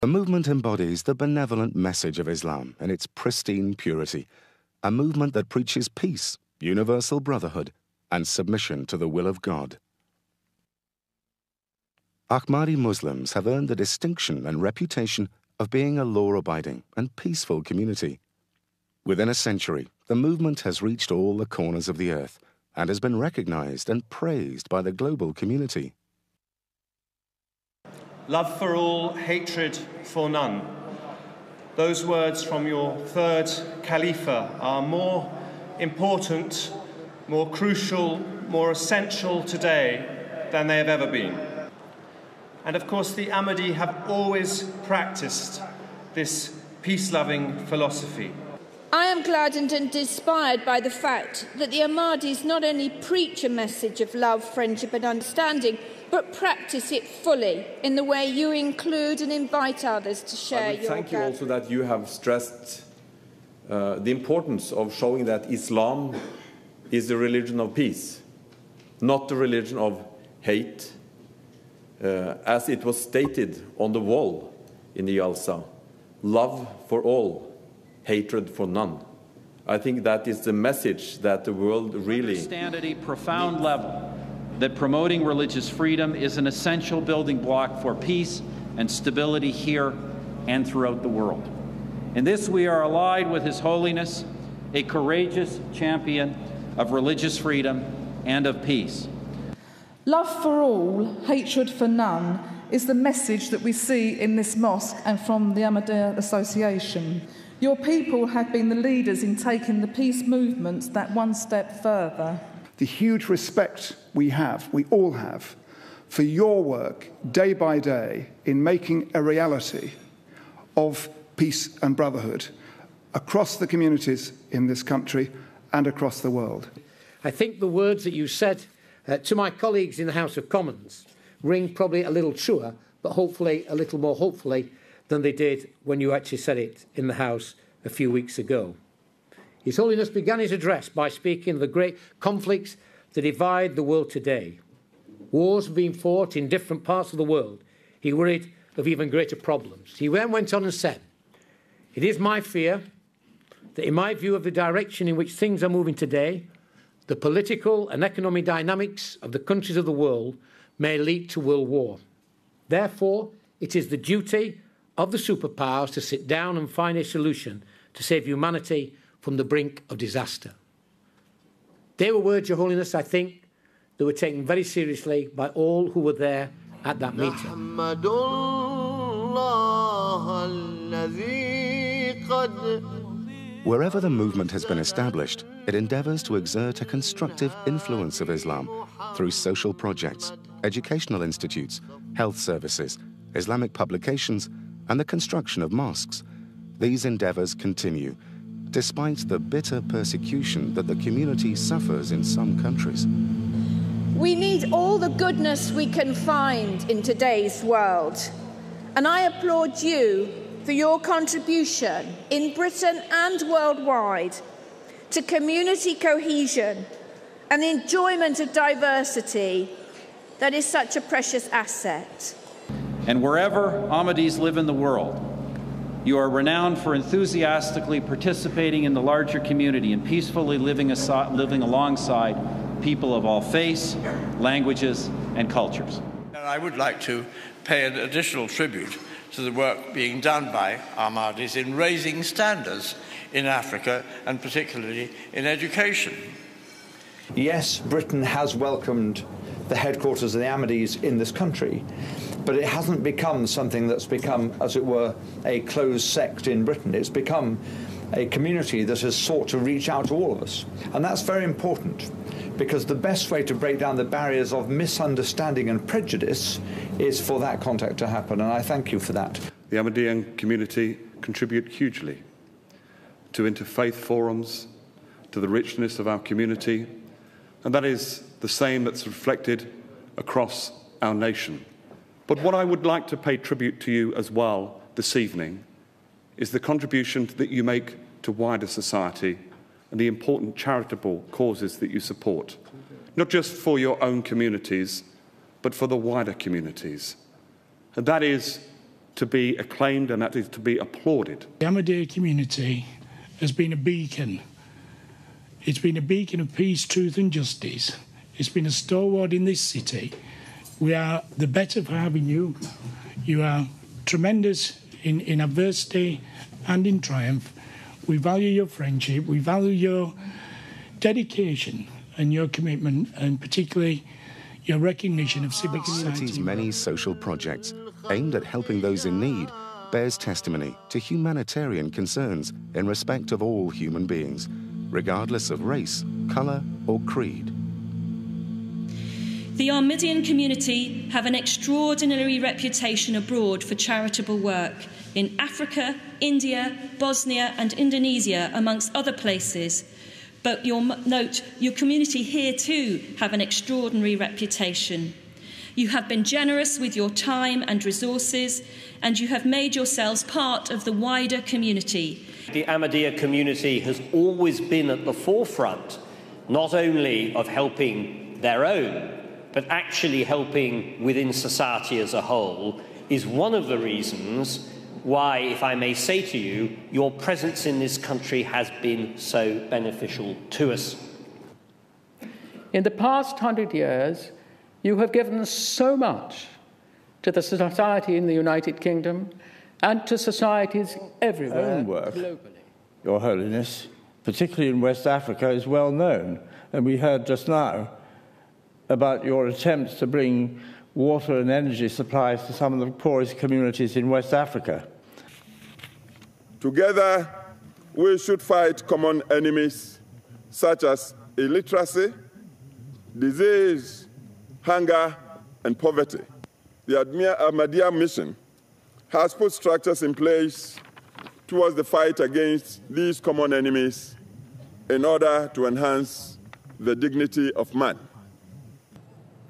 The movement embodies the benevolent message of Islam in its pristine purity, a movement that preaches peace, universal brotherhood, and submission to the will of God. Ahmadi Muslims have earned the distinction and reputation of being a law-abiding and peaceful community. Within a century, the movement has reached all the corners of the earth and has been recognized and praised by the global community. Love for all, hatred for none. Those words from your third Khalifa are more important, more crucial, more essential today than they have ever been. And of course, the Ahmadi have always practiced this peace-loving philosophy. I am gladdened and inspired by the fact that the Ahmadis not only preach a message of love, friendship and understanding, but practice it fully in the way you include and invite others to share your thank you also that you have stressed the importance of showing that Islam is the religion of peace, not the religion of hate, as it was stated on the wall in the Jalsa, love for all, hatred for none. I think that is the message that the world really understand at a profound level that promoting religious freedom is an essential building block for peace and stability here and throughout the world. In this we are allied with His Holiness, a courageous champion of religious freedom and of peace. Love for all, hatred for none is the message that we see in this mosque and from the Ahmadiyya Association. Your people have been the leaders in taking the peace movement that one step further. The huge respect we all have, for your work day by day in making a reality of peace and brotherhood across the communities in this country and across the world. I think the words that you said to my colleagues in the House of Commons ring probably a little truer, but hopefully a little more hopefully than they did when you actually said it in the House a few weeks ago. His Holiness began his address by speaking of the great conflicts that divide the world today. Wars have been fought in different parts of the world. He worried of even greater problems. He then went on and said, "It is my fear that in my view of the direction in which things are moving today, the political and economic dynamics of the countries of the world may lead to world war. Therefore, it is the duty of the superpowers to sit down and find a solution to save humanity from the brink of disaster." They were words, Your Holiness, I think, that were taken very seriously by all who were there at that meeting. Wherever the movement has been established, it endeavors to exert a constructive influence of Islam through social projects, educational institutes, health services, Islamic publications, and the construction of mosques. These endeavors continue, despite the bitter persecution that the community suffers in some countries. We need all the goodness we can find in today's world, and I applaud you for your contribution in Britain and worldwide to community cohesion and the enjoyment of diversity that is such a precious asset. And wherever Ahmadis live in the world, you are renowned for enthusiastically participating in the larger community and peacefully living alongside people of all faiths, languages, and cultures. And I would like to pay an additional tribute to the work being done by Ahmadis in raising standards in Africa, and particularly in education. Yes, Britain has welcomed the headquarters of the Ahmadis in this country, but it hasn't become something that's become, as it were, a closed sect in Britain. It's become a community that has sought to reach out to all of us. And that's very important, because the best way to break down the barriers of misunderstanding and prejudice is for that contact to happen, and I thank you for that. The Ahmadiyyan community contribute hugely to interfaith forums, to the richness of our community, and that is the same that's reflected across our nation. But what I would like to pay tribute to you as well this evening is the contribution that you make to wider society and the important charitable causes that you support, not just for your own communities, but for the wider communities. And that is to be acclaimed and that is to be applauded. The Ahmadiyya community has been a beacon. It's been a beacon of peace, truth and justice. It's been a stalwart in this city. We are the better for having you. You are tremendous in adversity and in triumph. We value your friendship. We value your dedication and your commitment, and particularly your recognition of civic society. The community's many social projects aimed at helping those in need bears testimony to humanitarian concerns in respect of all human beings, regardless of race, colour or creed. The Ahmadiyyan community have an extraordinary reputation abroad for charitable work in Africa, India, Bosnia and Indonesia, amongst other places. But you'll note your community here too have an extraordinary reputation. You have been generous with your time and resources, and you have made yourselves part of the wider community. The Ahmadiyya community has always been at the forefront, not only of helping their own, but actually helping within society as a whole, is one of the reasons why, if I may say to you, your presence in this country has been so beneficial to us. In the past 100 years, you have given so much to the society in the United Kingdom and to societies everywhere. Our own work, globally. Your Holiness, particularly in West Africa, is well known. And we heard just now about your attempts to bring water and energy supplies to some of the poorest communities in West Africa. Together, we should fight common enemies such as illiteracy, disease, hunger, and poverty. The Ahmadiyya mission has put structures in place towards the fight against these common enemies in order to enhance the dignity of man.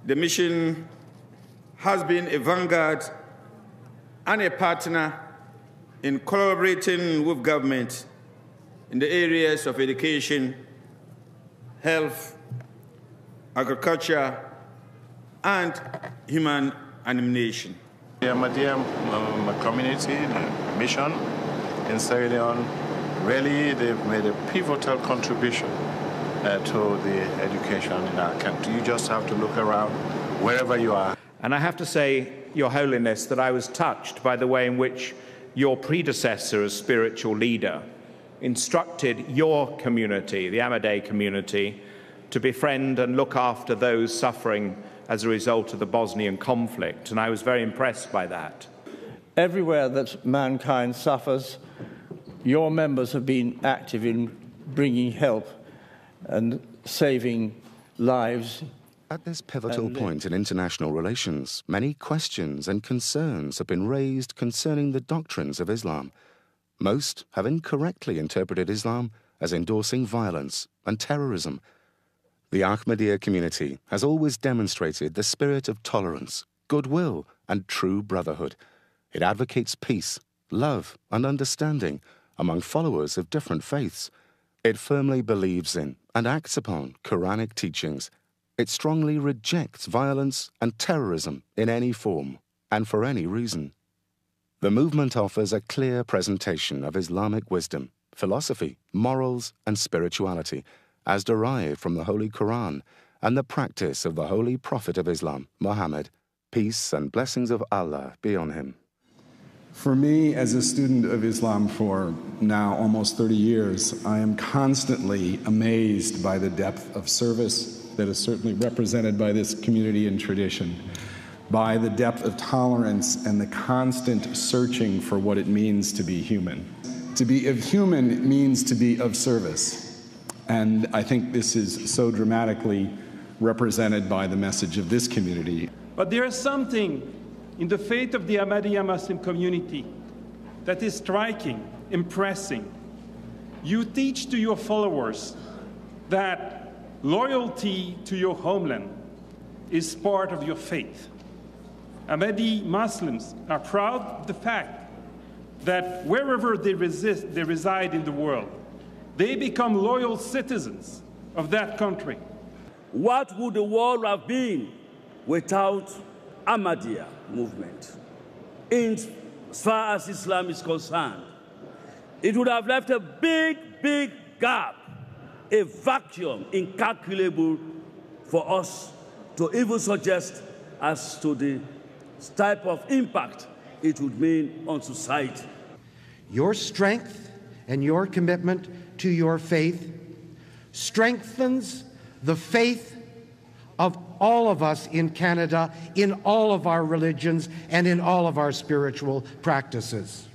The mission has been a vanguard and a partner in collaborating with government in the areas of education, health, agriculture, and human animation. The Ahmadiyya community, the mission in Sierra Leone, really they've made a pivotal contribution to the education in our country. You just have to look around wherever you are. And I have to say, Your Holiness, that I was touched by the way in which your predecessor as spiritual leader instructed your community, the Ahmadiyya community, to befriend and look after those suffering as a result of the Bosnian conflict, and I was very impressed by that. Everywhere that mankind suffers, your members have been active in bringing help and saving lives. At this pivotal point in international relations, many questions and concerns have been raised concerning the doctrines of Islam. Most have incorrectly interpreted Islam as endorsing violence and terrorism. The Ahmadiyya community has always demonstrated the spirit of tolerance, goodwill, and true brotherhood. It advocates peace, love, and understanding among followers of different faiths. It firmly believes in and acts upon Quranic teachings. It strongly rejects violence and terrorism in any form and for any reason. The movement offers a clear presentation of Islamic wisdom, philosophy, morals, and spirituality, as derived from the Holy Quran and the practice of the Holy Prophet of Islam, Muhammad. Peace and blessings of Allah be on him. For me, as a student of Islam for now almost 30 years, I am constantly amazed by the depth of service that is certainly represented by this community and tradition, by the depth of tolerance and the constant searching for what it means to be human. To be of human means to be of service. And I think this is so dramatically represented by the message of this community. But there is something in the faith of the Ahmadiyya Muslim community that is striking, impressing. You teach to your followers that loyalty to your homeland is part of your faith. Ahmadi Muslims are proud of the fact that wherever they reside in the world, they become loyal citizens of that country. What would the world have been without Ahmadiyya movement? In as far as Islam is concerned. It would have left a big, big gap, a vacuum incalculable for us to even suggest as to the type of impact it would mean on society. Your strength and your commitment to your faith strengthens the faith of all of us in Canada, in all of our religions, and in all of our spiritual practices.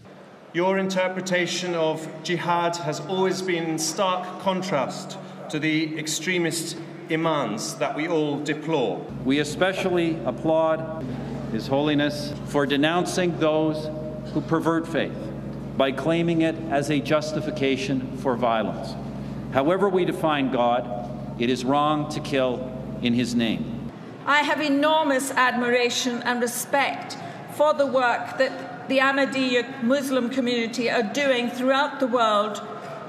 Your interpretation of jihad has always been in stark contrast to the extremist imams that we all deplore. We especially applaud His Holiness for denouncing those who pervert faith by claiming it as a justification for violence. However we define God, it is wrong to kill in His name. I have enormous admiration and respect for the work that the Ahmadiyya Muslim community are doing throughout the world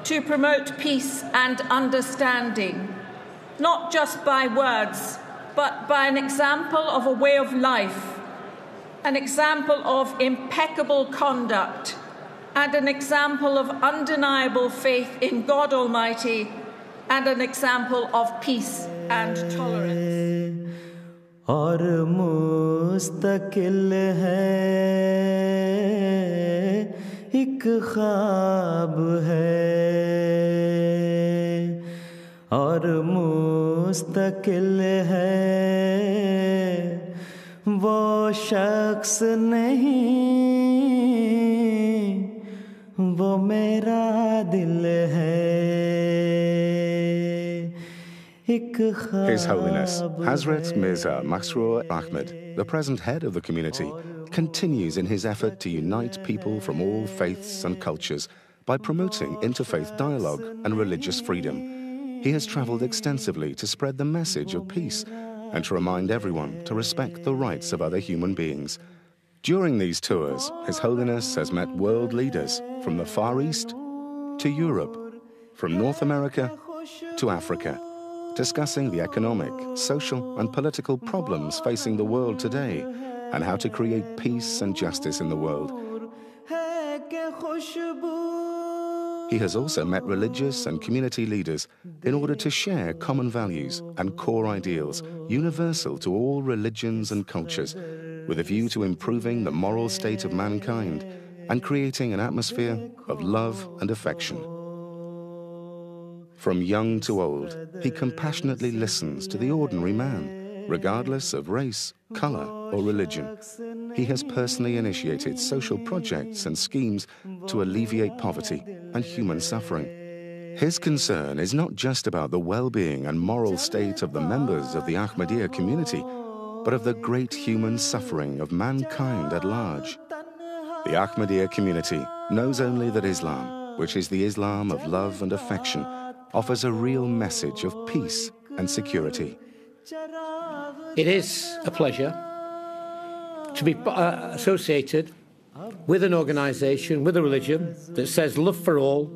to promote peace and understanding, not just by words, but by an example of a way of life, an example of impeccable conduct, and an example of undeniable faith in God Almighty, and an example of peace and tolerance. और मुस्तकिल है एक ख्वाब है और मुस्तकिल है वो शख्स नहीं वो मेरा दिल है His Holiness Hazrat Mirza Masroor Ahmed, the present head of the community, continues in his effort to unite people from all faiths and cultures by promoting interfaith dialogue and religious freedom. He has travelled extensively to spread the message of peace and to remind everyone to respect the rights of other human beings. During these tours, His Holiness has met world leaders from the Far East to Europe, from North America to Africa, discussing the economic, social and political problems facing the world today and how to create peace and justice in the world. He has also met religious and community leaders in order to share common values and core ideals universal to all religions and cultures, with a view to improving the moral state of mankind and creating an atmosphere of love and affection. From young to old, he compassionately listens to the ordinary man, regardless of race, colour or religion. He has personally initiated social projects and schemes to alleviate poverty and human suffering. His concern is not just about the well-being and moral state of the members of the Ahmadiyya community, but of the great human suffering of mankind at large. The Ahmadiyya community knows only that Islam, which is the Islam of love and affection, offers a real message of peace and security. It is a pleasure to be associated with an organisation, with a religion that says love for all,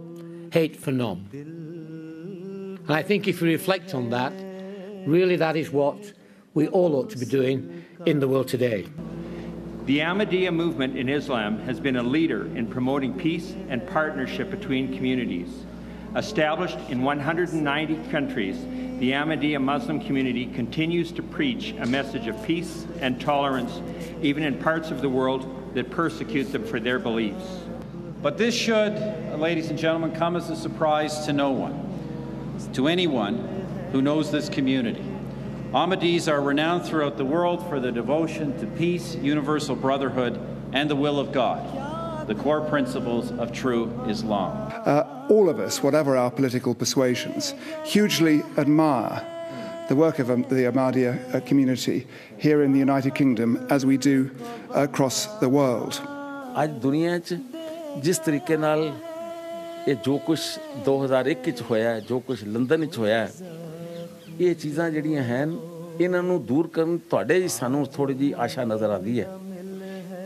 hate for none. And I think if you reflect on that, really that is what we all ought to be doing in the world today. The Ahmadiyya movement in Islam has been a leader in promoting peace and partnership between communities. Established in 190 countries, the Ahmadiyya Muslim community continues to preach a message of peace and tolerance, even in parts of the world that persecute them for their beliefs. But this should, ladies and gentlemen, come as a surprise to no one, to anyone who knows this community. Ahmadis are renowned throughout the world for their devotion to peace, universal brotherhood, and the will of God, the core principles of true Islam. All of us, whatever our political persuasions, hugely admire the work of the Ahmadiyya community here in the United Kingdom, as we do across the world. आज दुनिया च जिस तरीके नाल ये जो कुछ 2001 च होया, जो कुछ लंदन च होया, ये चीज़ां जड़ियां हैं, इन्हां नूं दूर करन तुहाडे जी सानूं थोड़ी जी आशा नज़र आती है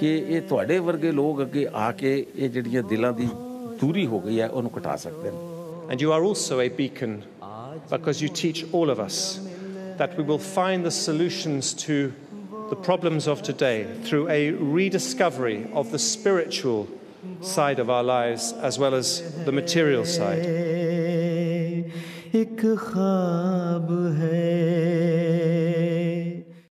कि ये तुहाडे वर्गे लोग अगे आके ये जड़ियां दिलां दी दूरी हो गई है उन्हें कटा सकते हैं. And you are also a beacon because you teach all of us that we will find the solutions to the problems of today through a rediscovery of the spiritual side of our lives as well as the material side. एक ख्वाब है